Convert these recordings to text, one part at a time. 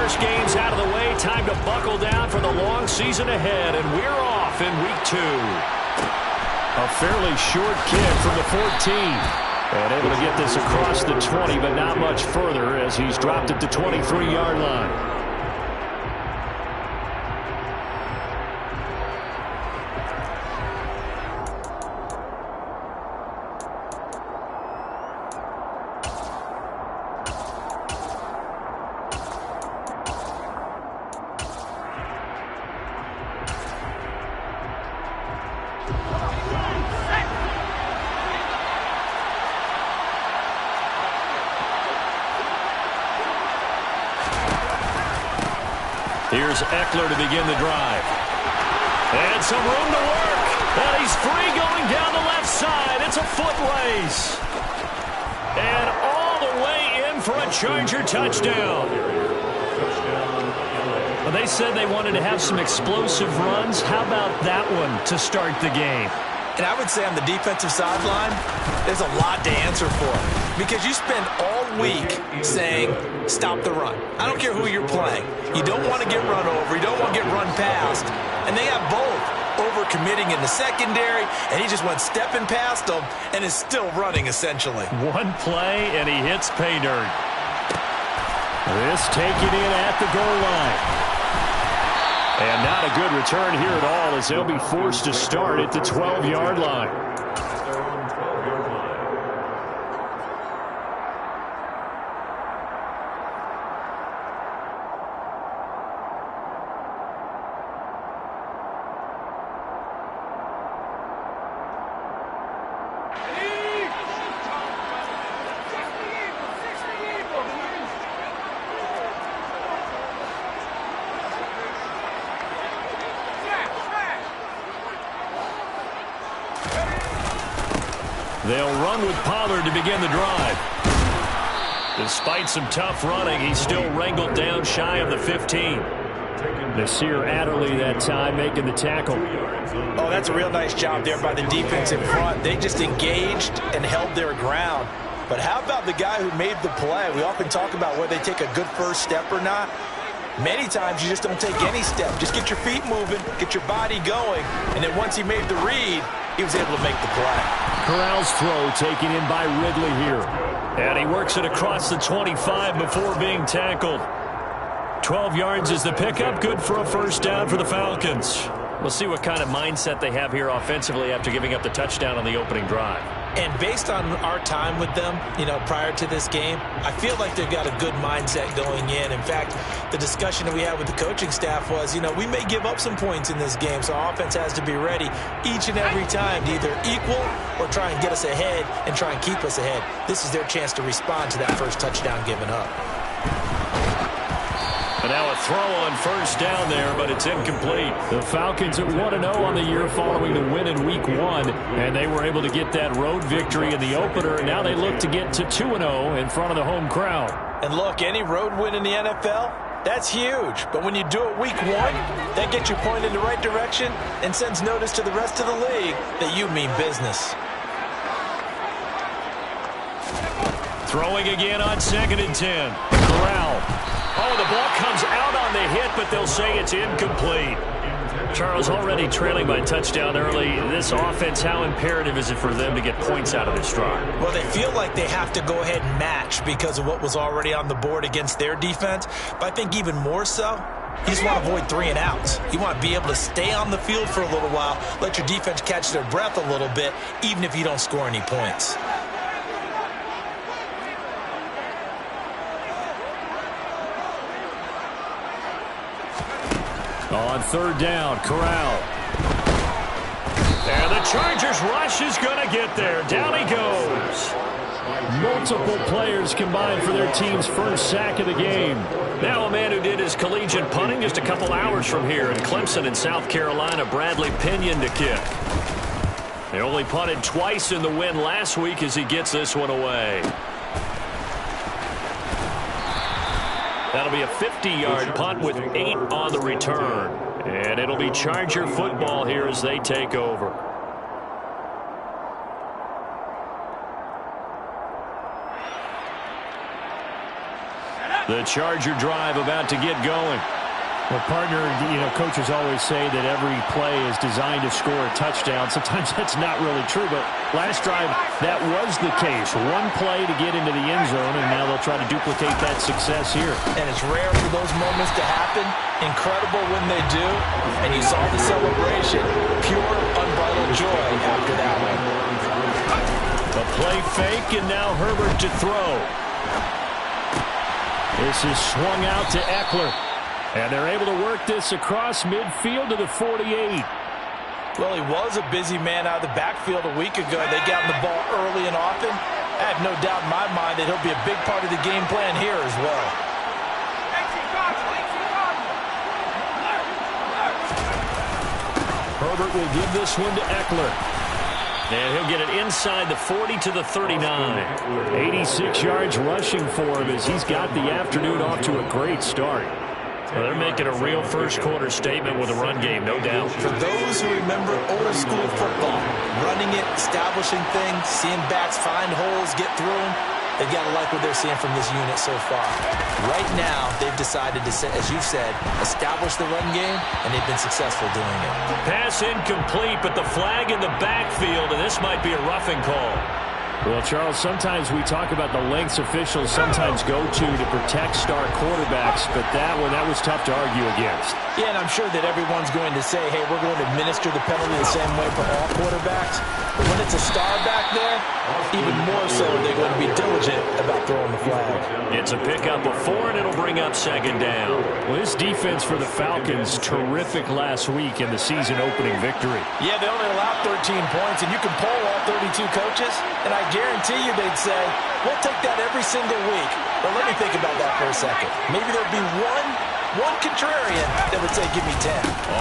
first game's out of the way. Time to buckle down for the long season ahead, and we're off in week 2. A fairly short kick from the 14. And able to get this across the 20, but not much further as he's dropped it to 23-yard line. Here's Eckler to begin the drive. And some room to work. And he's free going down the left side. It's a foot race. And all the way in for a Charger touchdown. Well, they said they wanted to have some explosive runs. How about that one to start the game? And I would say on the defensive sideline, there's a lot to answer for. Because you spend all week saying, stop the run. I don't care who you're playing. You don't want to get run over. You don't want to get run past. And they have both. Over-committing in the secondary, and he just went stepping past them and is still running, essentially. One play, and he hits pay dirt. This taken in at the goal line. And not a good return here at all as they'll be forced to start at the 12-yard line. They'll run with Pollard to begin the drive. Despite some tough running, he's still wrangled down shy of the 15. Nasir Adderley that time making the tackle. Oh, that's a real nice job there by the defense in front. They just engaged and held their ground. But how about the guy who made the play? We often talk about whether they take a good first step or not. Many times you just don't take any step. Just get your feet moving, get your body going, and then once he made the read, he was able to make the play. Corral's throw taken in by Ridley here. And he works it across the 25 before being tackled. 12 yards is the pickup. Good for a first down for the Falcons. We'll see what kind of mindset they have here offensively after giving up the touchdown on the opening drive. And based on our time with them, prior to this game, I feel like they've got a good mindset going in. In fact, the discussion that we had with the coaching staff was, we may give up some points in this game, so our offense has to be ready each and every time to either equal or try and get us ahead and try and keep us ahead. This is their chance to respond to that first touchdown given up. And now a throw on first down there, but it's incomplete. The Falcons at 1-0 on the year following the win in Week 1, and they were able to get that road victory in the opener, and now they look to get to 2-0 in front of the home crowd. And look, any road win in the NFL, that's huge. But when you do it Week 1, that gets you pointed in the right direction and sends notice to the rest of the league that you mean business. Throwing again on 2nd and 10. Corral. Oh, the ball comes out on the hit, but they'll say it's incomplete. Charles, already trailing by touchdown early. This offense, how imperative is it for them to get points out of this drive? Well, they feel like they have to go ahead and match because of what was already on the board against their defense. But I think even more so, you just want to avoid 3 and outs. You want to be able to stay on the field for a little while, let your defense catch their breath a little bit, even if you don't score any points. On 3rd down, Corral. And the Chargers rush is going to get there. Down he goes. Multiple players combined for their team's first sack of the game. Now a man who did his collegiate punting just a couple hours from here in Clemson in South Carolina, Bradley Pinion to kick. He only punted twice in the win last week as he gets this one away. That'll be a 50-yard punt with 8 on the return. And it'll be Charger football here as they take over. The Charger drive about to get going. Well, partner, coaches always say that every play is designed to score a touchdown. Sometimes that's not really true, but last drive, that was the case. One play to get into the end zone, and now they'll try to duplicate that success here. And it's rare for those moments to happen. Incredible when they do. And you saw the celebration. Pure, unbridled joy after that one. A play fake, and now Herbert to throw. This is swung out to Eckler. And they're able to work this across midfield to the 48. Well, he was a busy man out of the backfield a week ago. They got him the ball early and often. I have no doubt in my mind that he'll be a big part of the game plan here as well. Herbert will give this one to Eckler. And he'll get it inside the 40 to the 39. 86 yards rushing for him as he's got the afternoon off to a great start. Well, they're making a real first-quarter statement with a run game, no doubt. For those who remember old-school football, running it, establishing things, seeing backs find holes, get through them, they've got to like what they're seeing from this unit so far. Right now, they've decided to, as you've said, establish the run game, and they've been successful doing it. Pass incomplete, but the flag in the backfield, and this might be a roughing call. Well, Charles, sometimes we talk about the lengths officials sometimes go to protect star quarterbacks, but that was tough to argue against. Yeah, and I'm sure that everyone's going to say, hey, we're going to administer the penalty the same way for all quarterbacks. But when it's a star back there, even more so they're going to be diligent about throwing the flag. It's a pickup of 4, and it'll bring up second down. Well, this defense for the Falcons, terrific last week in the season-opening victory. Yeah, they only allowed 13 points, and you can poll all 32 coaches, and I guarantee you they'd say, we'll take that every single week. But let me think about that for a second. Maybe there'd be one contrarian that would say, give me 10.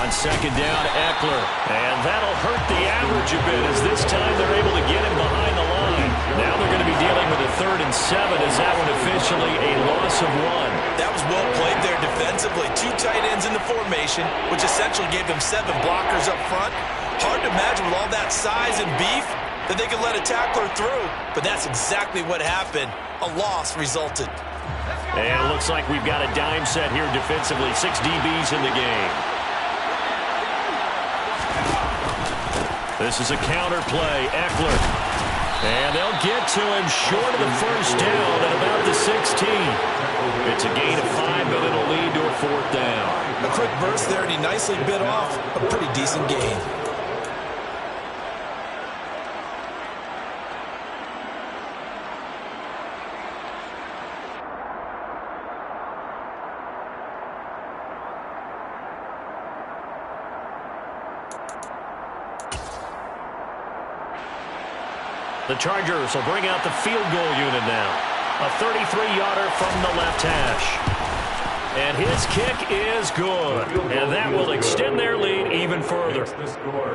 On second down, Eckler. And that'll hurt the average a bit as this time they're able to get him behind the line. Now they're going to be dealing with a 3rd and 7 as that one officially a loss of 1. That was well played there defensively. 2 tight ends in the formation, which essentially gave them 7 blockers up front. Hard to imagine with all that size and beef that they could let a tackler through. But that's exactly what happened. A loss resulted. And it looks like we've got a dime set here defensively. 6 DBs in the game. This is a counter play. Eckler. And they'll get to him short of the first down at about the 16. It's a gain of 5, but it'll lead to a 4th down. A quick burst there, and he nicely bit off a pretty decent gain. The Chargers will bring out the field goal unit now. A 33-yarder from the left hash. And his kick is good. And that will extend their lead even further.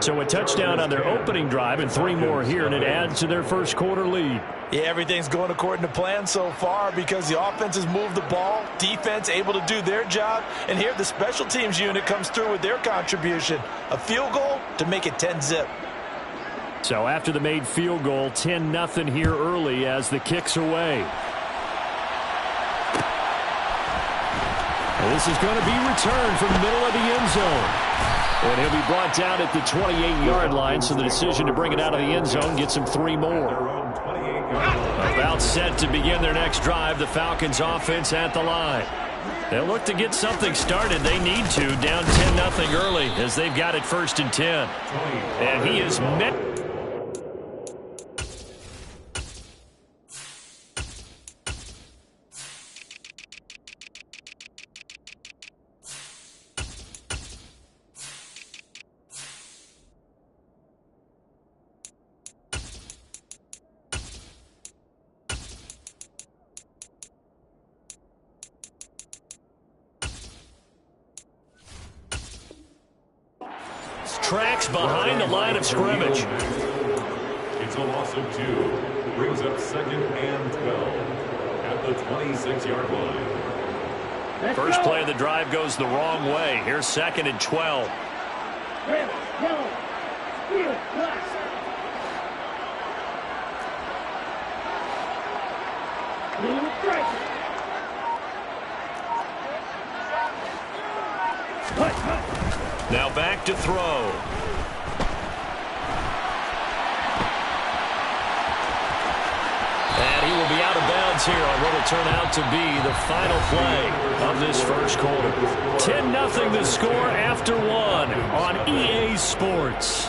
So a touchdown on their opening drive and 3 more here, and it adds to their first quarter lead. Yeah, everything's going according to plan so far because the offense has moved the ball, defense able to do their job, and here the special teams unit comes through with their contribution. A field goal to make it 10-zip. So after the made field goal, 10-0 here early as the kick's away. And this is going to be returned from the middle of the end zone. And he'll be brought down at the 28-yard line, so the decision to bring it out of the end zone gets him 3 more. About set to begin their next drive, the Falcons offense at the line. They'll look to get something started. They need to, down 10-0 early as they've got it 1st and 10. And he is met. Tracks behind the line of scrimmage. It's a loss of 2. Brings up 2nd and 12 at the 26-yard line. First play of the drive goes the wrong way. Here's 2nd and 12. look to throw. And he will be out of bounds here on what will turn out to be the final play of this first quarter. 10-0 the score after one on EA Sports.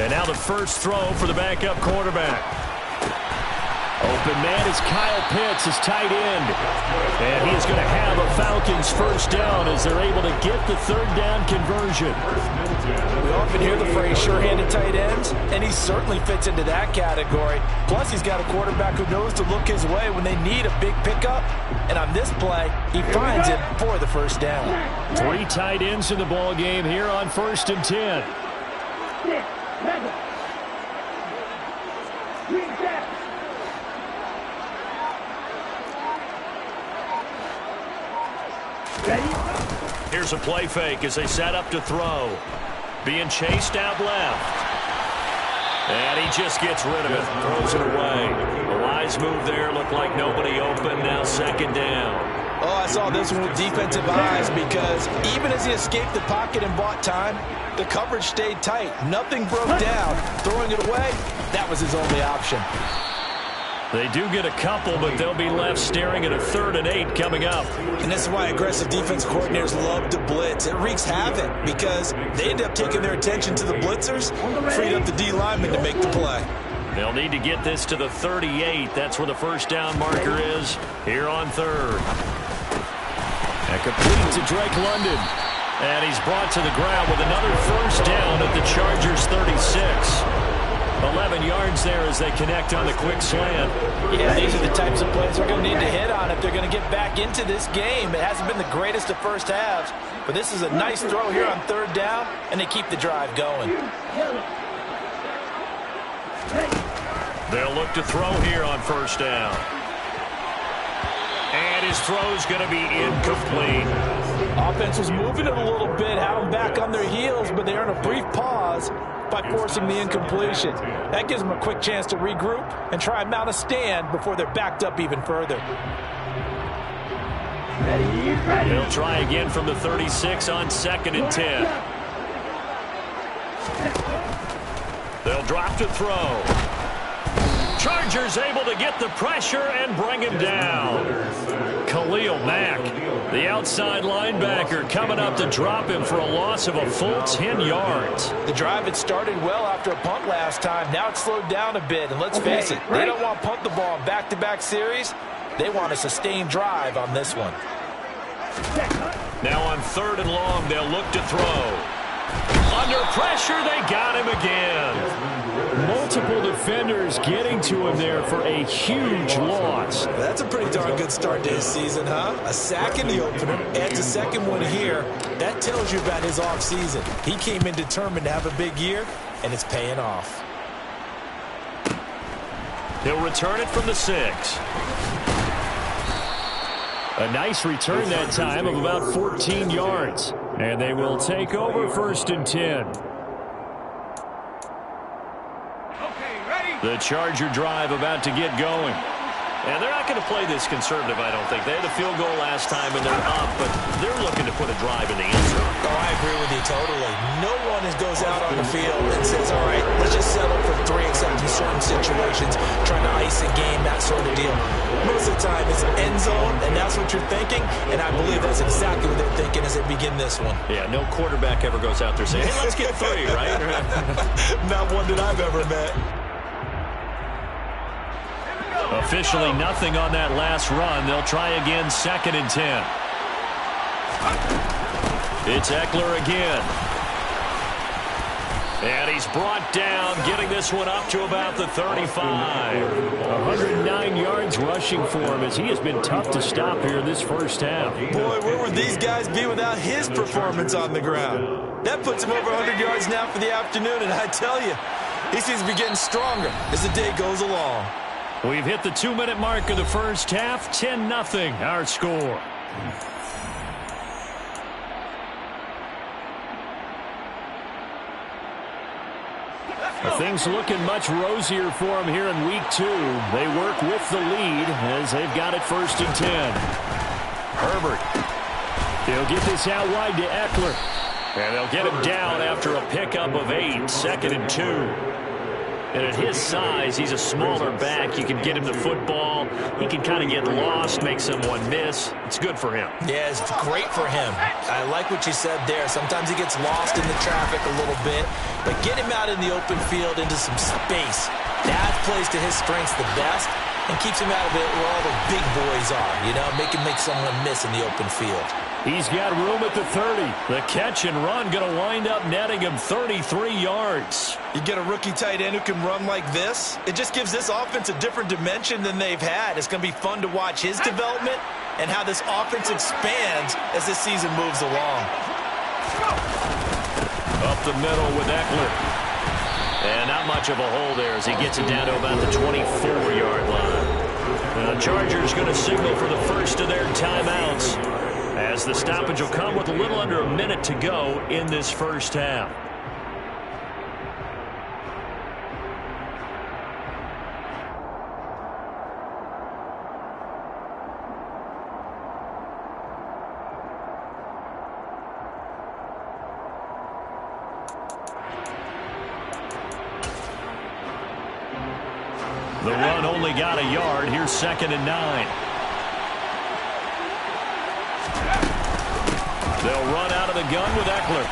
And now the first throw for the backup quarterback. Open man is Kyle Pitts, his tight end. And he is going to have a Falcons first down as they're able to get the third down conversion. We often hear the phrase sure-handed tight ends, and he certainly fits into that category. Plus, he's got a quarterback who knows to look his way when they need a big pickup. And on this play, he finds it for the first down. 3 tight ends in the ball game here on 1st and 10. Here's a play fake as they set up to throw. Being chased out left. And he just gets rid of it. Throws it away. A wise move there. Looked like nobody open. Now 2nd down. Oh, I saw this one with defensive eyes because even as he escaped the pocket and bought time, the coverage stayed tight. Nothing broke down. Throwing it away, that was his only option. They do get a couple, but they'll be left staring at a 3rd and 8 coming up. And this is why aggressive defense coordinators love to blitz. It wreaks havoc because they end up taking their attention to the blitzers, freed up the D lineman to make the play. They'll need to get this to the 38. That's where the first down marker is here on 3rd. And complete to Drake London. And he's brought to the ground with another first down at the Chargers 36. 11 yards there as they connect on the quick slant. Yeah, these are the types of plays they're going to need to hit on if they're going to get back into this game. It hasn't been the greatest of first halves, but this is a nice throw here on 3rd down, and they keep the drive going. They'll look to throw here on 1st down. And his throw's going to be incomplete. Offense was moving it a little bit, had them back on their heels, but they earn a brief pause by forcing the incompletion. That gives them a quick chance to regroup and try and mount a stand before they're backed up even further. They'll try again from the 36 on 2nd and 10. They'll drop to throw. Chargers able to get the pressure and bring him down. Khalil Mack, the outside linebacker, coming up to drop him for a loss of a full 10 yards. The drive had started well after a punt last time. Now it's slowed down a bit, and let's face it, they don't want to punt the ball in back-to-back series. They want a sustained drive on this one. Now on 3rd and long, they'll look to throw. Under pressure, they got him again. Multiple defenders getting to him there for a huge loss. That's a pretty darn good start to his season, huh? A sack in the opener, adds a second one here. That tells you about his offseason. He came in determined to have a big year, and it's paying off. He'll return it from the 6. A nice return that time of about 14 yards. And they will take over 1st and 10. The Charger drive about to get going. And they're not going to play this conservative, I don't think. They had a field goal last time, and they're up, but they're looking to put a drive in the end zone. Oh, I agree with you totally. No one goes out on the field and says, all right, let's just settle for 3 except in certain situations, trying to ice a game, that sort of deal. Most of the time, it's end zone, and that's what you're thinking, and I believe that's exactly what they're thinking as they begin this one. Yeah, no quarterback ever goes out there saying, hey, let's get 3, right? Not one that I've ever met. Officially nothing on that last run. They'll try again 2nd and 10. It's Eckler again. And he's brought down, getting this one up to about the 35. 109 yards rushing for him as he has been tough to stop here this first half. Boy, where would these guys be without his performance on the ground? That puts him over 100 yards now for the afternoon, and I tell you, he seems to be getting stronger as the day goes along. We've hit the 2-minute mark of the first half. 10-0 our score. Things looking much rosier for them here in week 2. They work with the lead as they've got it 1st and 10. Herbert. They'll get this out wide to Eckler. And they'll get him down after a pickup of 8, 2nd and 2. And at his size, he's a smaller back. You can get him the football. He can kind of get lost, make someone miss. It's good for him. Yeah, it's great for him. I like what you said there. Sometimes he gets lost in the traffic a little bit. But get him out in the open field into some space. That plays to his strengths the best and keeps him out of it where all the big boys are. You know, make someone miss in the open field. He's got room at the 30. The catch and run going to wind up netting him 33 yards. You get a rookie tight end who can run like this, it just gives this offense a different dimension than they've had. It's going to be fun to watch his development and how this offense expands as this season moves along. Up the middle with Eckler. And not much of a hole there as he gets it down to about the 24-yard line. The Chargers going to signal for the first of their timeouts, as the stoppage will come with a little under a minute to go in this first half. The run only got a yard. Here's 2nd and 9. They'll run out of the gun with Eckler.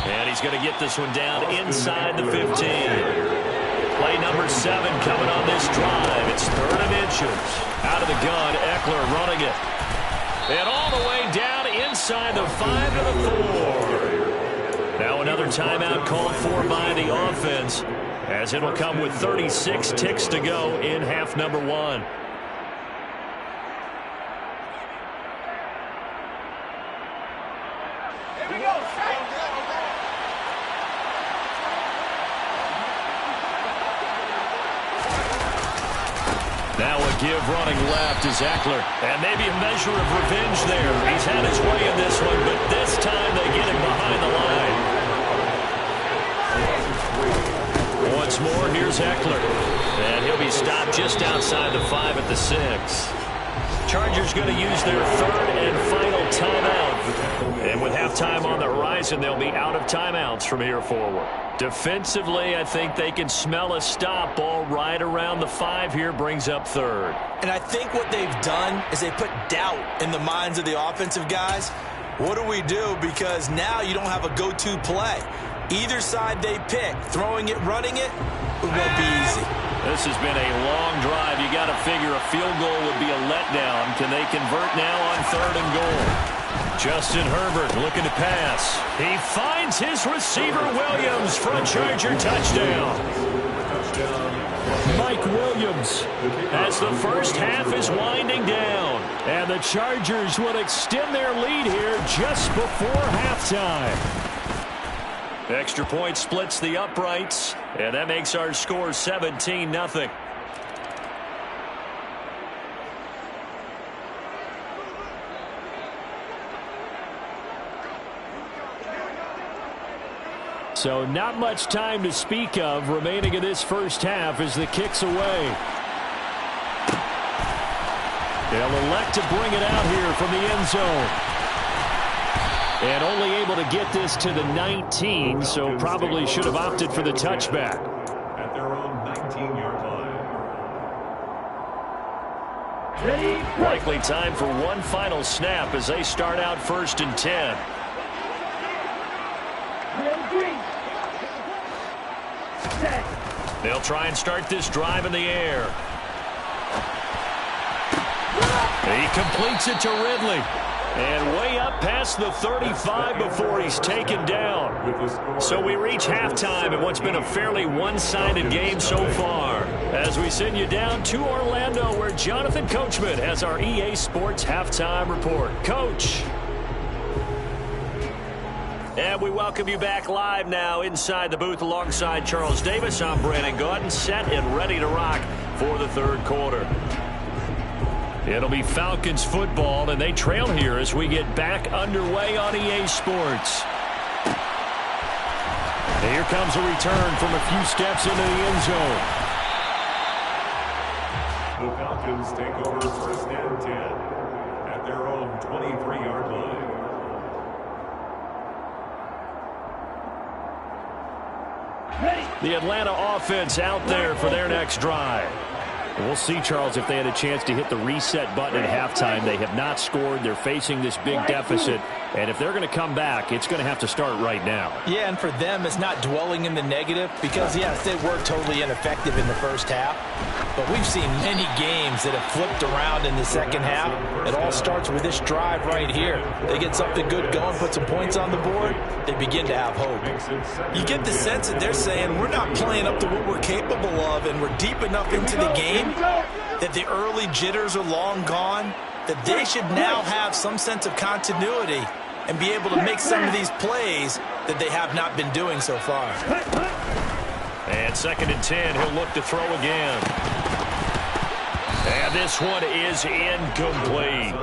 And he's going to get this one down inside the 15. Play number 7 coming on this drive. It's 3rd and inches. Out of the gun, Eckler running it. And all the way down inside the 5 to the 4. Now another timeout called for by the offense, as it'll come with 36 ticks to go in half number 1. Now a give running left is Eckler. And maybe a measure of revenge there. He's had his way in this one, but this time they get him behind the line. Once more, here's Eckler. And he'll be stopped just outside the 5 at the 6. Chargers going to use their 3rd and final timeout. And with halftime on the horizon, they'll be out of timeouts from here forward. Defensively, I think they can smell a stop. Ball right around the 5 here, brings up 3rd. And I think what they've done is they put doubt in the minds of the offensive guys. What do we do? Because now you don't have a go-to play. Either side they pick, throwing it, running it, it won't be easy. This has been a long drive. You got to figure a field goal would be a letdown. Can they convert now on 3rd and goal? Justin Herbert looking to pass. He finds his receiver Williams for a Charger touchdown. Mike Williams as the first half is winding down. And the Chargers will extend their lead here just before halftime. Extra point splits the uprights, and that makes our score 17-0. So not much time to speak of remaining in this first half as the kick's away. They'll elect to bring it out here from the end zone. And only able to get this to the 19, so probably should have opted for the touchback. At their own 19-yard line. Likely time for one final snap as they start out 1st and 10. They'll try and start this drive in the air. He completes it to Ridley. And way up past the 35 before he's taken down. So we reach halftime in what's been a fairly one-sided game so far, as we send you down to Orlando, where Jonathan Coachman has our EA Sports halftime report. Coach. And we welcome you back live now inside the booth alongside Charles Davis. I'm Brandon Gaudin, set and ready to rock for the 3rd quarter. It'll be Falcons football, and they trail here as we get back underway on EA Sports. He Here comes a return from a few steps into the end zone. The Falcons take over 1st and 10 at their own 23-yard line. The Atlanta offense out there for their next drive. We'll see, Charles, if they had a chance to hit the reset button at halftime. They have not scored. They're facing this big deficit. And if they're going to come back, it's going to have to start right now. Yeah, and for them, it's not dwelling in the negative because, yes, they were totally ineffective in the first half. But we've seen many games that have flipped around in the second half. It all starts with this drive right here. They get something good going, put some points on the board, they begin to have hope. You get the sense that they're saying we're not playing up to what we're capable of, and we're deep enough into the game that the early jitters are long gone, that they should now have some sense of continuity and be able to make some of these plays that they have not been doing so far. And 2nd and 10, he'll look to throw again. And this one is incomplete.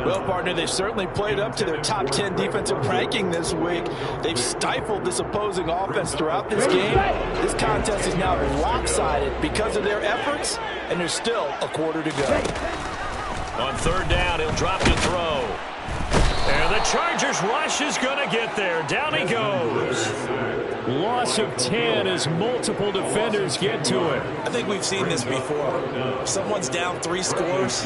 Well, partner, they've certainly played up to their top 10 defensive ranking this week. They've stifled this opposing offense throughout this game. This contest is now lopsided because of their efforts, and there's still a quarter to go. On 3rd down, he'll drop to throw. And the Chargers rush is going to get there. Down he goes. Loss of 10 as multiple defenders get to it. I think we've seen this before. If someone's down 3 scores,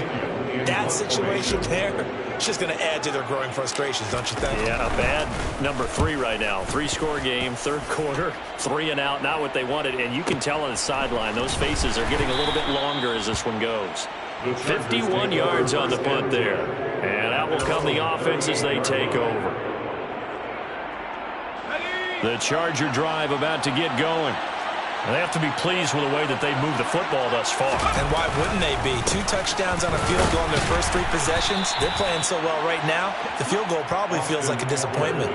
that situation there, it's just going to add to their growing frustrations, don't you think? Yeah, a bad number 3 right now. 3-score game, 3rd quarter, 3 and out, not what they wanted. And you can tell on the sideline, those faces are getting a little bit longer as this one goes. 51 yards on the punt there. And out will come the offense as they take over. The Charger drive about to get going. They have to be pleased with the way that they've moved the football thus far. And why wouldn't they be? 2 touchdowns on a field goal in their first 3 possessions. They're playing so well right now, the field goal probably feels like a disappointment.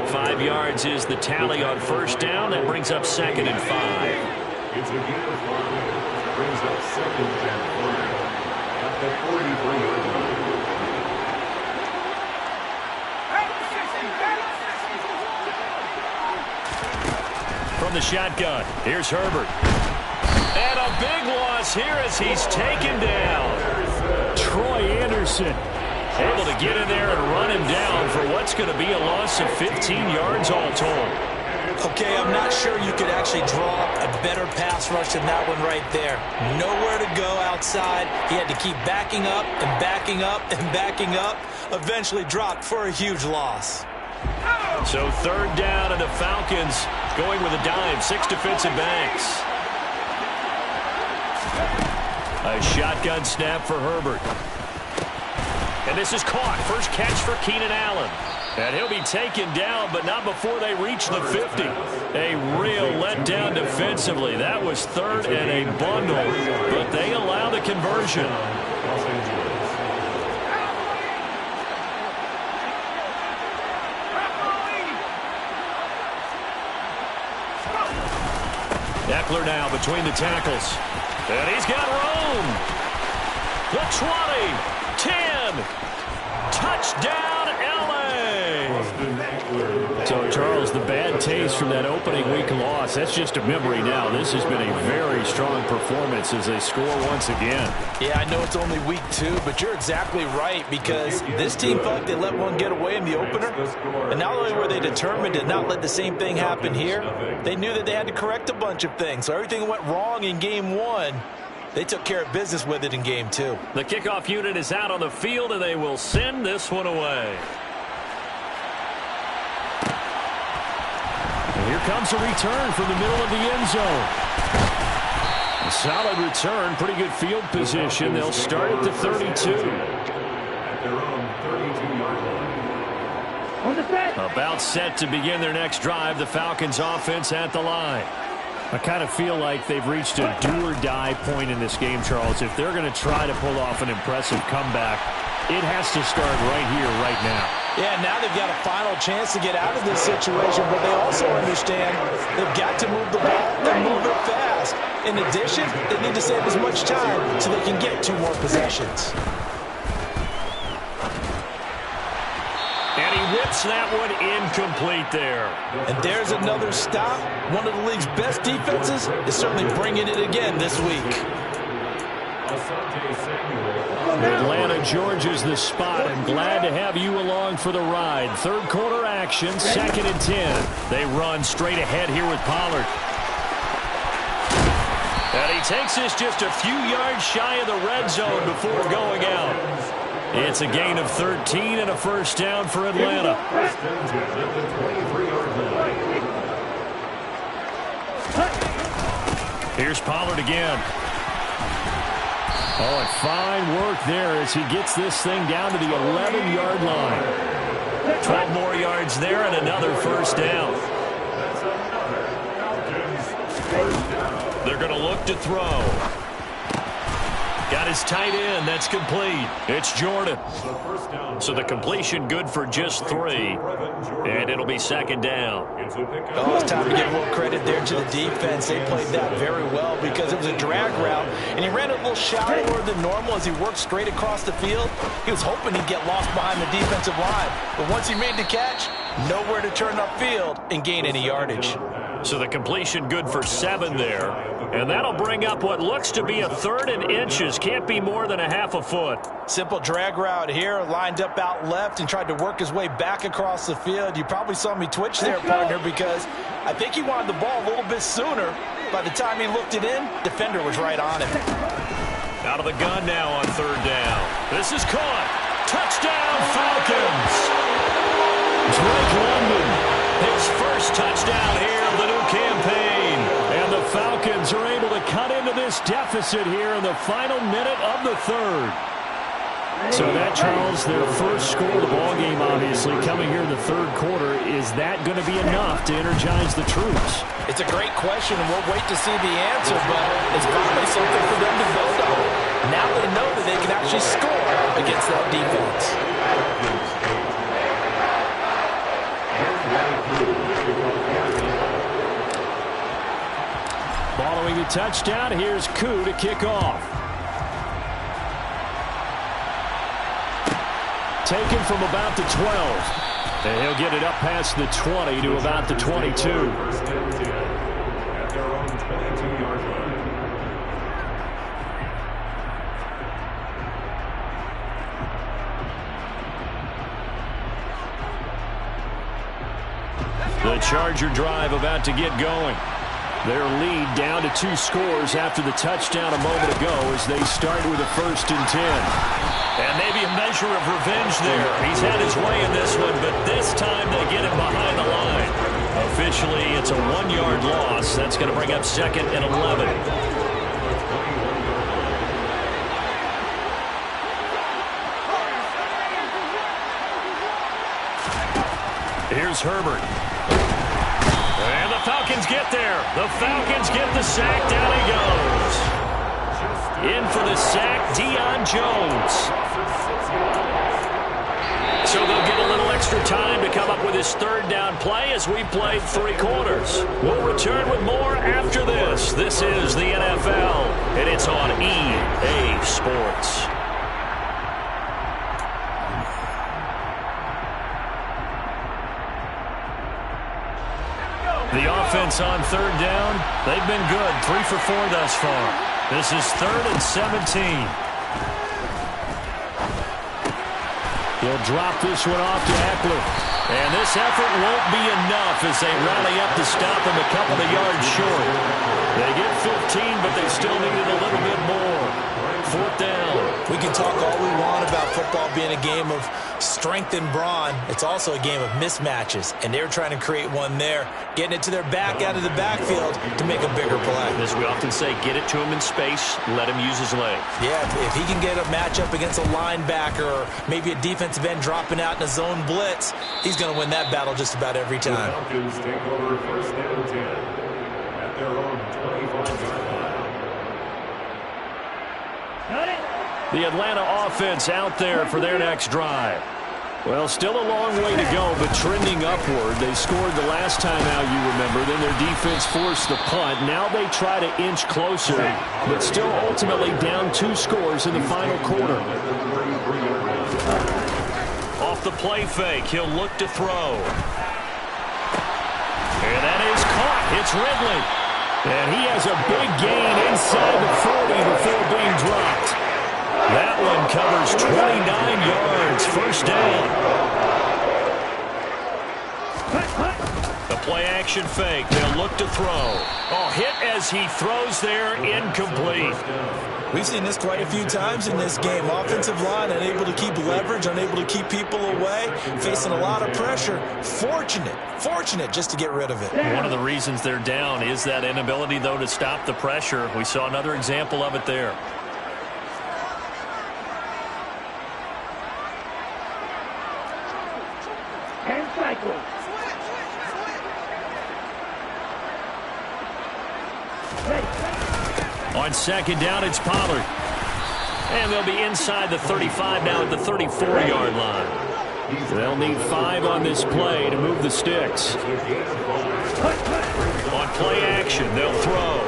5 yards is the tally on 1st down. That brings up 2nd and 5. It's a gain of 5. Brings up 2nd and 5 at the 43-yard line. From the shotgun, here's Herbert. And a big loss here as he's taken down. Troy Anderson able to get in there and run him down for what's going to be a loss of 15 yards all told. Okay, I'm not sure you could actually draw up a better pass rush than that one right there. Nowhere to go outside. He had to keep backing up and backing up and backing up. Eventually dropped for a huge loss. So 3rd down, and the Falcons going with a dime. 6 defensive backs. A shotgun snap for Herbert. And this is caught. First catch for Keenan Allen. And he'll be taken down, but not before they reach the 50. A real letdown defensively. That was 3rd and a bundle, but they allow the conversion. Eckler now between the tackles. And he's got room. The 20, 10, touchdown LA. So, Charles, the bad taste from that opening week loss, that's just a memory now. This has been a very strong performance as they score once again. Yeah, I know it's only week 2, but you're exactly right because this team felt like they let one get away in the opener. And not only were they determined to not let the same thing happen here, they knew that they had to correct a bunch of things. So everything went wrong in game 1. They took care of business with it in game 2. The kickoff unit is out on the field, and they will send this one away. And here comes a return from the middle of the end zone. A solid return, pretty good field position. They'll start at the 32. At their own 32-yard line. About set to begin their next drive. The Falcons offense at the line. I kind of feel like they've reached a do-or-die point in this game, Charles. If they're going to try to pull off an impressive comeback, it has to start right here, right now. Yeah, now they've got a final chance to get out of this situation, but they also understand they've got to move the ball and move it fast. In addition, they need to save as much time so they can get 2 more possessions. And he whips that one incomplete there. And there's another stop. One of the league's best defenses is certainly bringing it again this week. Atlanta, Georgia's the spot, and glad to have you along for the ride. Third quarter action, 2nd and 10. They run straight ahead here with Pollard. And he takes this just a few yards shy of the red zone before going out. It's a gain of 13 and a first down for Atlanta. Here's Pollard again. Oh, and fine work there as he gets this thing down to the 11-yard line. 12 more yards there and another first down. They're going to look to throw. Got his tight end. That's complete. It's Jordan. So the completion good for just 3. And it'll be 2nd down. Oh, it's time to give a little credit there to the defense. They played that very well because it was a drag route, and he ran a little shallower than normal as he worked straight across the field. He was hoping he'd get lost behind the defensive line. But once he made the catch, nowhere to turn upfield and gain any yardage. So the completion good for 7 there. And that'll bring up what looks to be a 3rd and inches. Can't be more than a half a foot. Simple drag route here, lined up out left and tried to work his way back across the field. You probably saw me twitch there, partner, because I think he wanted the ball a little bit sooner. By the time he looked it in, defender was right on him. Out of the gun now on 3rd down. This is caught. Touchdown, Falcons. Drake London. His first touchdown here of the new campaign. And the Falcons are able to cut into this deficit here in the final minute of the 3rd. So that, Charles, their first score of the ball game, obviously, coming here in the 3rd quarter. Is that going to be enough to energize the troops? It's a great question, and we'll wait to see the answer, but it's probably something for them to build on. Now they know that they can actually score against that defense. Following the touchdown, here's Koo to kick off. Taken from about the 12. And he'll get it up past the 20 to about the 22. The Charger drive about to get going. Their lead down to 2 scores after the touchdown a moment ago as they start with a 1st and 10. And maybe a measure of revenge there. He's had his way in this one, but this time they get him behind the line. Officially, it's a 1-yard loss. That's going to bring up 2nd and 11. Here's Herbert. And the Falcons get there. The Falcons get the sack. Down he goes. In for the sack, Deion Jones. So they'll get a little extra time to come up with his 3rd down play as we've played 3 quarters. We'll return with more after this. This is the NFL, and it's on EA Sports. The offense on 3rd down, they've been good. 3 for 4 thus far. This is 3rd and 17. He'll drop this one off to Eckler. And this effort won't be enough as they rally up to stop him a couple of yards short. They get 15, but they still needed a little bit more. 4th down. We can talk all we want about football being a game of strength and brawn. It's also a game of mismatches, and they're trying to create one there, getting it to their back out of the backfield to make a bigger play. As we often say, get it to him in space, let him use his legs. Yeah, if he can get a matchup against a linebacker or maybe a defensive end dropping out in a zone blitz, he's going to win that battle just about every time. The Falcons take over 1st and 10 at their own 25-yard line. The Atlanta offense out there for their next drive. Well, still a long way to go, but trending upward. They scored the last time out, you remember. Then their defense forced the punt. Now they try to inch closer, but still ultimately down 2 scores in the final quarter. Off the play fake, he'll look to throw. And that is caught. It's Ridley. And he has a big gain inside the 40 before being dropped. That one covers 29 yards. First down. The play action fake. They'll look to throw. Oh, hit as he throws there. Incomplete. We've seen this quite a few times in this game. Offensive line unable to keep leverage, unable to keep people away, facing a lot of pressure. Fortunate just to get rid of it. One of the reasons they're down is that inability, though, to stop the pressure. We saw another example of it there. On second down, it's Pollard. And they'll be inside the 35 now at the 34-yard line. They'll need 5 on this play to move the sticks. On play action, they'll throw.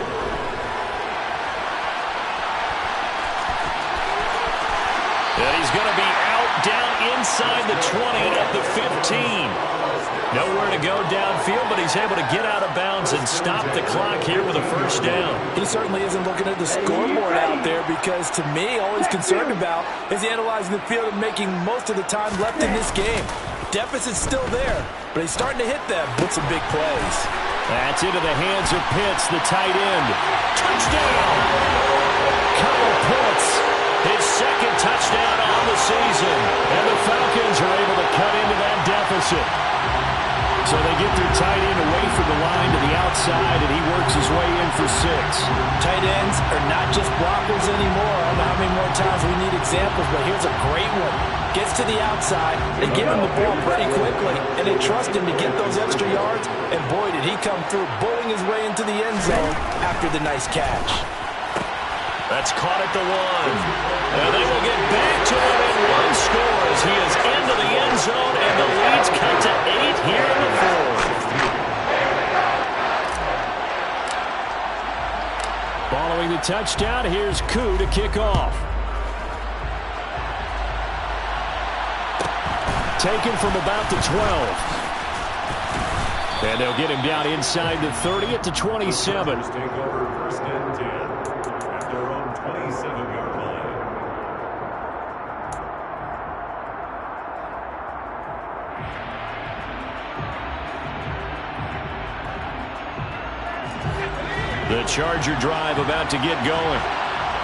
And he's going to be out down inside the 20 at the 15. Nowhere to go downfield, but he's able to get out of bounds and stop the clock here with a first down. He certainly isn't looking at the scoreboard out there because, to me, all he's concerned about is analyzing the field and making most of the time left in this game. Deficit's still there, but he's starting to hit them with some big plays. That's into the hands of Pitts, the tight end. Touchdown! Kyle Pitts, his second touchdown on the season. And the Falcons are able to cut into that deficit. So they get their tight end away from the line to the outside, and he works his way in for 6. Tight ends are not just blockers anymore. I don't know how many more times we need examples, but here's a great one. Gets to the outside, they give him the ball pretty quickly, and they trust him to get those extra yards, and boy, did he come through, bullying his way into the end zone after the nice catch. That's caught at the 1. And they will get back to it, and one scores. He is into the end zone, and the lead's cut to 8 here in the 4th. Following the touchdown, here's Koo to kick off. Taken from about the 12. And they'll get him down inside the 30 at the 27. Take over first and 10 at their own 27-yard line. The Charger drive about to get going.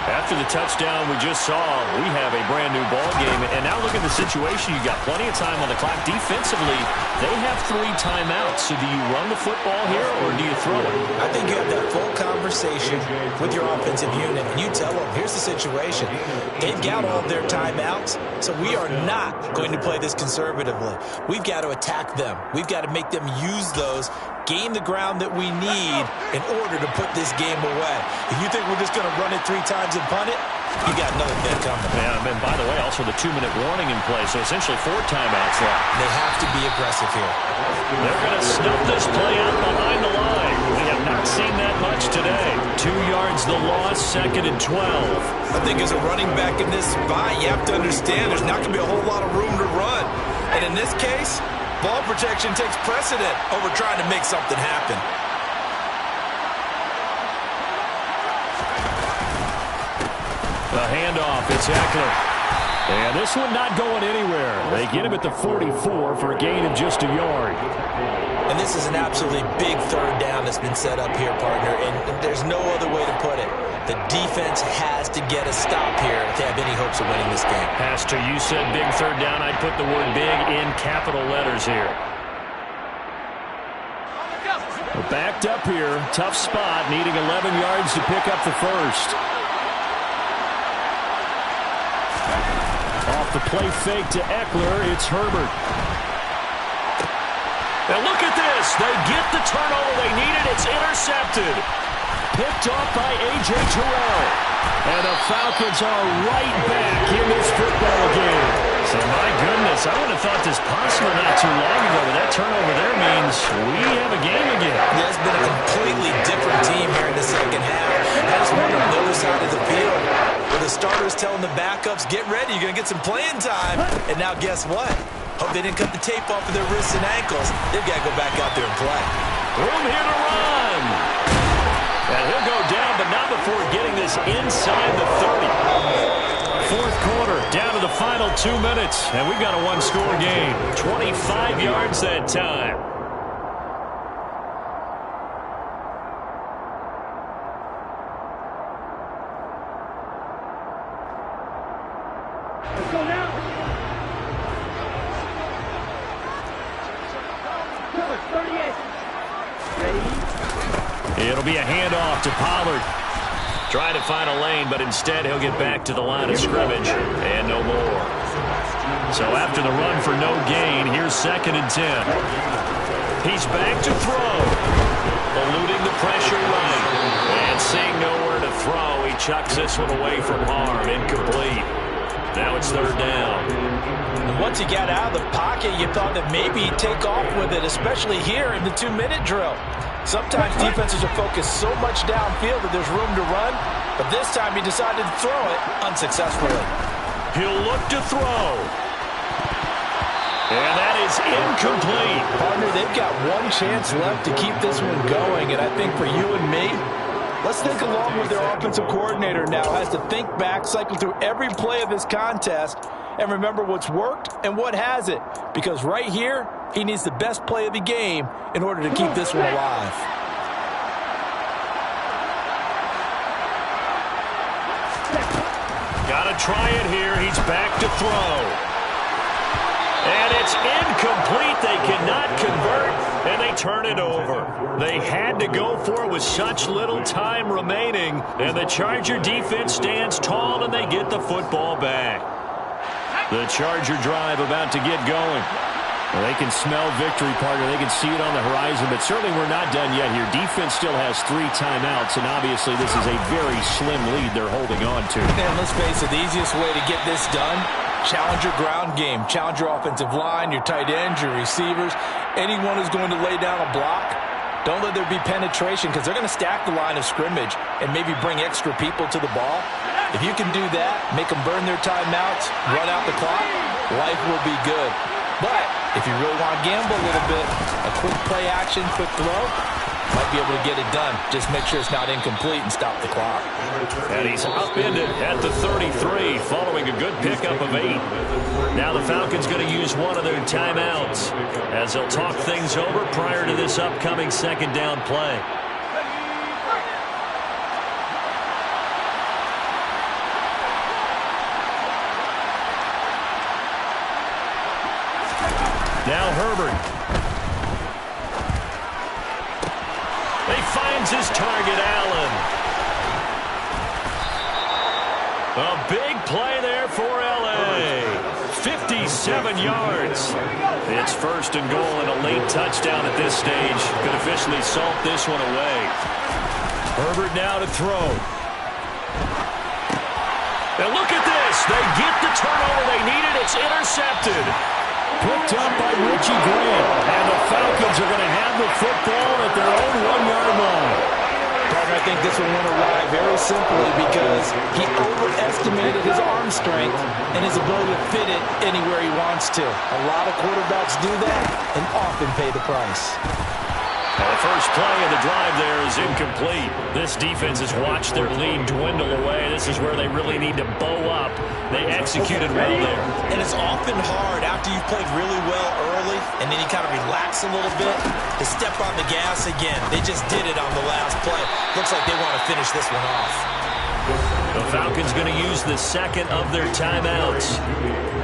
After the touchdown we just saw, we have a brand-new ball game. And now look at the situation. You got plenty of time on the clock. Defensively, they have 3 timeouts. So do you run the football here or do you throw it? I think you have that full conversation with your offensive unit, and you tell them, here's the situation. They've got all their timeouts, so we are not going to play this conservatively. We've got to attack them. We've got to make them use those, gain the ground that we need in order to put this game away. If you think we're just going to run it 3 times and punt it, you got another thing coming. Yeah, and by the way, also the 2-minute warning in play, so essentially 4 timeouts left. They have to be aggressive here. They're going to snuff this play out behind the line. We have not seen that much today. 2 yards the loss, 2nd and 12. I think as a running back in this spot, you have to understand there's not going to be a whole lot of room to run. And in this case, ball protection takes precedent over trying to make something happen. The handoff, it's Eckler. And this one not going anywhere. They get him at the 44 for a gain of just a yard. And this is an absolutely big 3rd down that's been set up here, partner, and there's no other way to put it. The defense has to get a stop here if they have any hopes of winning this game. Pastor, you said big 3rd down. I'd put the word big in capital letters here. We're backed up here. Tough spot, needing 11 yards to pick up the first. Off the play fake to Eckler, it's Herbert. Now look at this. They get the turnover they needed. It's intercepted. Picked off by A.J. Terrell. And the Falcons are right back in this football game. So my goodness, I would have thought this possible not too long ago, but that turnover there means we have a game again. Yeah, it's been a completely different team here in the 2nd half. That's one on the other side of the field, where the starters telling the backups, get ready, you're going to get some playing time. And now guess what? Hope they didn't cut the tape off of their wrists and ankles. They've got to go back out there and play. Room here to run. And he'll go down, but not before getting this inside the 30. Fourth quarter, down to the final 2 minutes, and we've got a one-score game. 25 yards that time. Let's go now. Cover 38. Ready? It'll be a handoff to Pollard. Trying to find a lane, but instead he'll get back to the line of scrimmage and no more. So after the run for no gain, here's 2nd and 10. He's back to throw. Eluding the pressure right. And seeing nowhere to throw, he chucks this one away from harm. Incomplete. Now it's 3rd down. And once he got out of the pocket, you thought that maybe he'd take off with it, especially here in the 2-minute drill. Sometimes defenses are focused so much downfield that there's room to run, but this time he decided to throw it unsuccessfully. He'll look to throw. And that is incomplete. Partner, they've got one chance left to keep this one going, and I think for you and me, let's think along with their offensive coordinator now. Has to think back, cycle through every play of this contest, and remember what's worked and what hasn't. Because right here, he needs the best play of the game in order to keep this one alive. Got to try it here. He's back to throw. And it's incomplete. They cannot convert, and they turn it over. They had to go for it with such little time remaining, and the Charger defense stands tall, and they get the football back. The Charger drive about to get going. Well, they can smell victory, partner. They can see it on the horizon, but certainly we're not done yet here. Defense still has 3 timeouts, and obviously this is a very slim lead they're holding on to. And let's face it, the easiest way to get this done, challenge your ground game. Challenge your offensive line, your tight ends, your receivers. Anyone who's going to lay down a block, don't let there be penetration because they're going to stack the line of scrimmage and maybe bring extra people to the ball. If you can do that, make them burn their timeouts, run out the clock, life will be good. But if you really want to gamble a little bit, a quick play action, quick throw, might be able to get it done. Just make sure it's not incomplete and stop the clock. And he's upended at the 33 following a good pickup of 8. Now the Falcons going to use one of their timeouts as they'll talk things over prior to this upcoming 2nd down play. Now Herbert. He finds his target, Allen. A big play there for L.A. 57 yards. It's 1st and goal and a late touchdown at this stage. Could officially salt this one away. Herbert now to throw. And look at this. They get the turnover they needed. It's intercepted. Picked up by Richie Grant. And the Falcons are going to have the football at their own 1-yard line. I think this one went awry very simply because he overestimated his arm strength and his ability to fit it anywhere he wants to. A lot of quarterbacks do that and often pay the price. Well, the first play of the drive there is incomplete. This defense has watched their lead dwindle away. This is where they really need to bow up. They executed well there. And it's often hard after you've played really well early and then you kind of relax a little bit to step on the gas again. They just did it on the last play. Looks like they want to finish this one off. The Falcons going to use the 2nd of their timeouts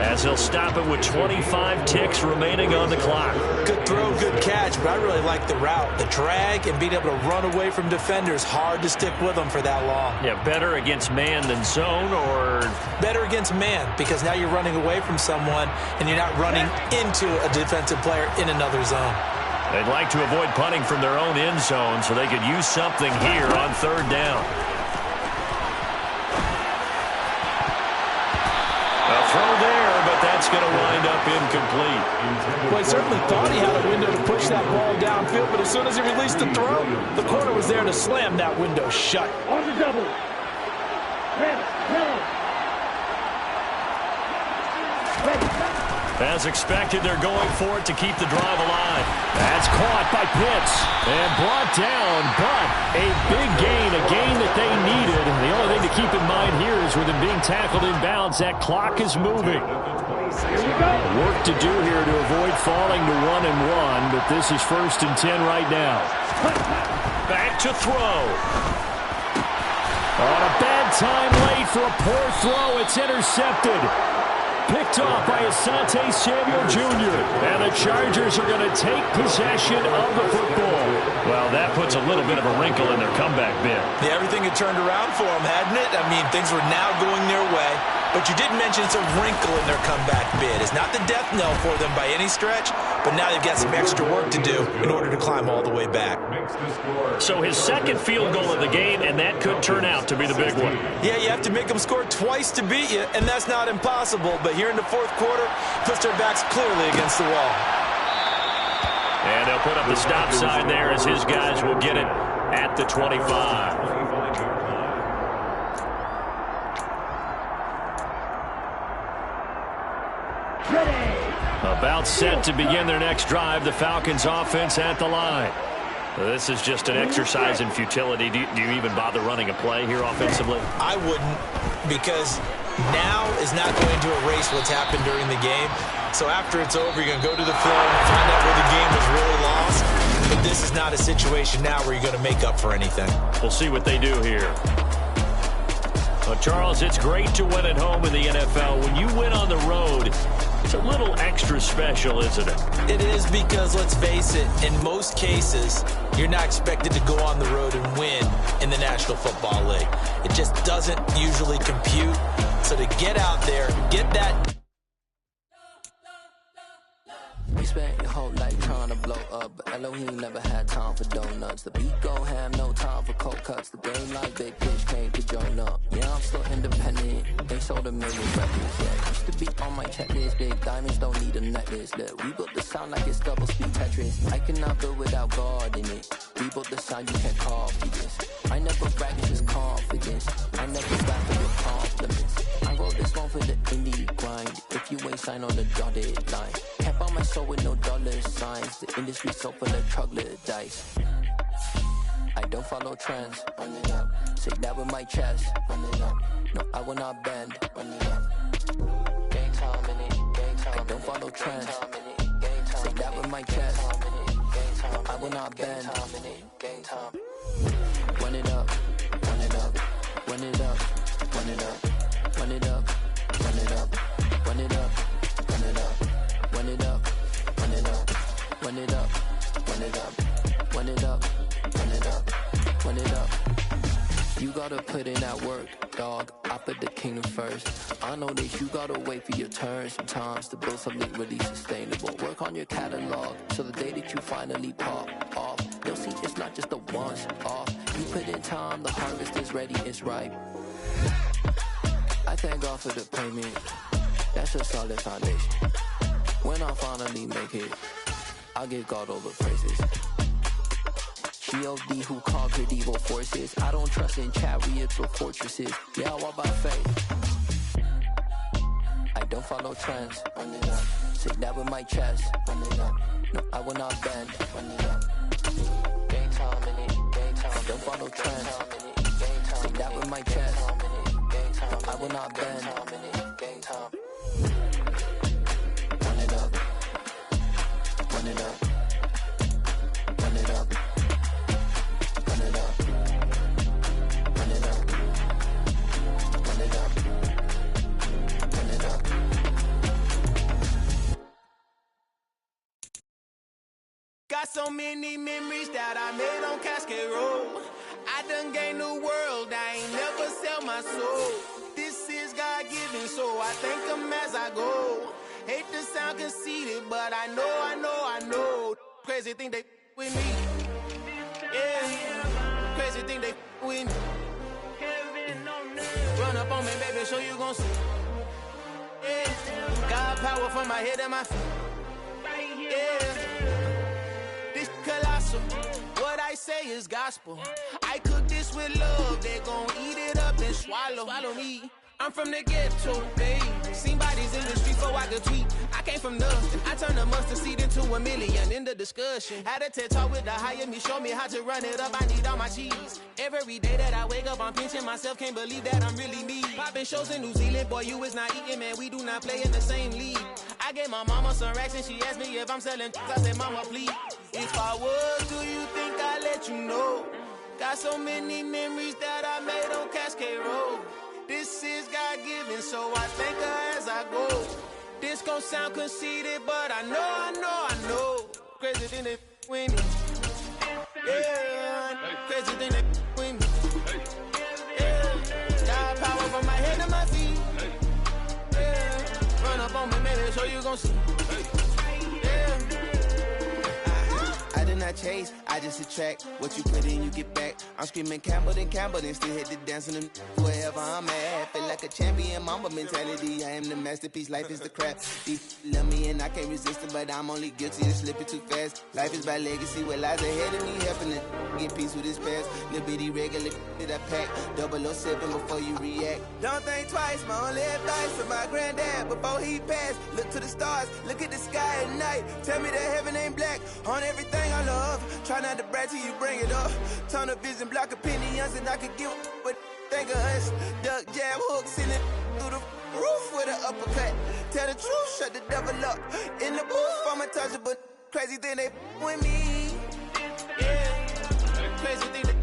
as they'll stop it with 25 ticks remaining on the clock. Good throw, good catch, but I really like the route. The drag and being able to run away from defenders, hard to stick with them for that long. Yeah, better against man than zone, or? Better against man, because now you're running away from someone and you're not running into a defensive player in another zone. They'd like to avoid punting from their own end zone so they could use something here on 3rd down. A throw there, but that's going to wind up incomplete. Well, he certainly thought he had a window to push that ball downfield, but as soon as he released the throw, the corner was there to slam that window shut. On the double. Red, yellow. Ready. As expected, they're going for it to keep the drive alive. That's caught by Pitts and brought down, but a big gain, a gain that they needed. And the only thing to keep in mind here is with him being tackled inbounds, that clock is moving. Work to do here to avoid falling to 1-1, but this is 1st and 10 right now. Back to throw. On a bad time late for a poor throw. It's intercepted. Picked off by Asante Samuel Jr. And the Chargers are going to take possession of the football. Well, that puts a little bit of a wrinkle in their comeback bid. Yeah, everything had turned around for them, hadn't it? I mean, things were now going their way. But you did mention it's a wrinkle in their comeback bid. It's not the death knell for them by any stretch, but now they've got some extra work to do in order to climb all the way back. So his second field goal of the game, and that could turn out to be the big one. Yeah, you have to make them score twice to beat you, and that's not impossible. But here in the 4th quarter, puts their backs clearly against the wall. And they'll put up the stop sign there as his guys will get it at the 25. About set to begin their next drive, the Falcons offense at the line. This is just an exercise in futility. Do you even bother running a play here offensively? I wouldn't, because now is not going to erase what's happened during the game. So after it's over, you're going to go to the film, find out where the game was really lost. But this is not a situation now where you're going to make up for anything. We'll see what they do here. Well, Charles, it's great to win at home in the NFL. When you win on the road, it's a little extra special, isn't it? It is, because, let's face it, in most cases, you're not expected to go on the road and win in the National Football League. It just doesn't usually compute. So to get out there, get that... We spent your whole life trying to blow up, but Elohim never had time for donuts. The beat go ham, no time for cold cuts. The game like big fish came to join up. Yeah, I'm still independent. They sold a million records. Yeah, used to be on my checklist. Big diamonds don't need a necklace. Look, we built the sound like it's double speed Tetris. I cannot build without God in it. We built the sound, you can't copy this. I never brag, it's just confidence. I never rap for your compliments. I wrote this one for the indie grind. If you ain't signed on the dotted line, can't buy my soul with no dollar signs. The industry so full of troglodytes. I don't follow trends. Run it up. Say that with my chest. Run it up. No, I will not bend. Run it up. Game time in it. Game time. I don't follow trends. Say that with my chest. I will not bend. Game time. Run it up. Run it up. Run it up. Run it up. Run it up. Run it up. Run it up. Run it up. Run it up. Run it up. Run it up. Run it up. Run it up. Run it up. Run it up. You gotta put in that work, dog. I put the kingdom first. I know that you gotta wait for your turn sometimes to build something really sustainable. Work on your catalog so the day that you finally pop off, you'll see it's not just a once off. You put in time, the harvest is ready, it's ripe. I thank God for the payment. That's a solid foundation. When I finally make it, I'll give God all the praises. G.O.D. who conquered evil forces. I don't trust in chariots or fortresses. Yeah, I walk by faith. I don't follow trends. Run it up. Say that with my chest. Run it up. No, I will not bend. Run it up. Game time in it. Game time. I don't follow trends. Say that with my chest. I will not bend. Game time. Run it up. Run it up. Run it up. Run it up. Run it up. Run it up. Run it up. Got so many memories that I made on Cascade Road. I done gained the world, I ain't never sell my soul. This is God-given, so I thank him as I go. Hate to sound conceited, but I know. Crazy thing they with me. Yeah, crazy thing they with me. Run up on me, baby, so you gon' see. Yeah, God power from my head and my feet. Yeah, this colossal. What I say is gospel. I cook this with love, they gon' eat it up and swallow me. I'm from the ghetto, babe. Seen bodies in the street before I could tweet. I came from nothing. I turned a mustard seed into a million in the discussion. Had a TED talk with the higher me, show me how to run it up. I need all my cheese. Every day that I wake up, I'm pinching myself. Can't believe that I'm really me. Popping shows in New Zealand, boy, you is not eating, man. We do not play in the same league. I gave my mama some racks and she asked me if I'm selling. I said, mama, please. If I was, do you think I'd let you know? Got so many memories that I made on Cascade Road. This is God-given, so I thank her as I go. This gon' sound conceited, but I know. Crazy thing they with me. Yeah, crazy thing they with me. Yeah, got power from my head to my feet. Yeah, run up on me, maybe, so you gon' see. Yeah. I did not chase, I just attract. What you put in, you get back. I'm screaming Campbell, then still hit the dance on them wherever I'm at. Feel like a champion, mamba mentality. I am the masterpiece, life is the crap. These love me and I can't resist it, but I'm only guilty of slipping too fast. Life is by legacy, what lies ahead of me, helping to get peace with this past. Little bitty regular that I pack, 007 before you react. Don't think twice, my only advice from my granddad before he passed. Look to the stars, look at the sky at night. Tell me that heaven ain't black on everything I love. Try not to brag till you bring it up. Tunnel vision, block opinions, and I could give what think of us. Duck, jab, hook, send it through the roof with an uppercut. Tell the truth, shut the devil up. In the booth, I'm untouchable. Crazy thing they with me. Yeah, crazy thing they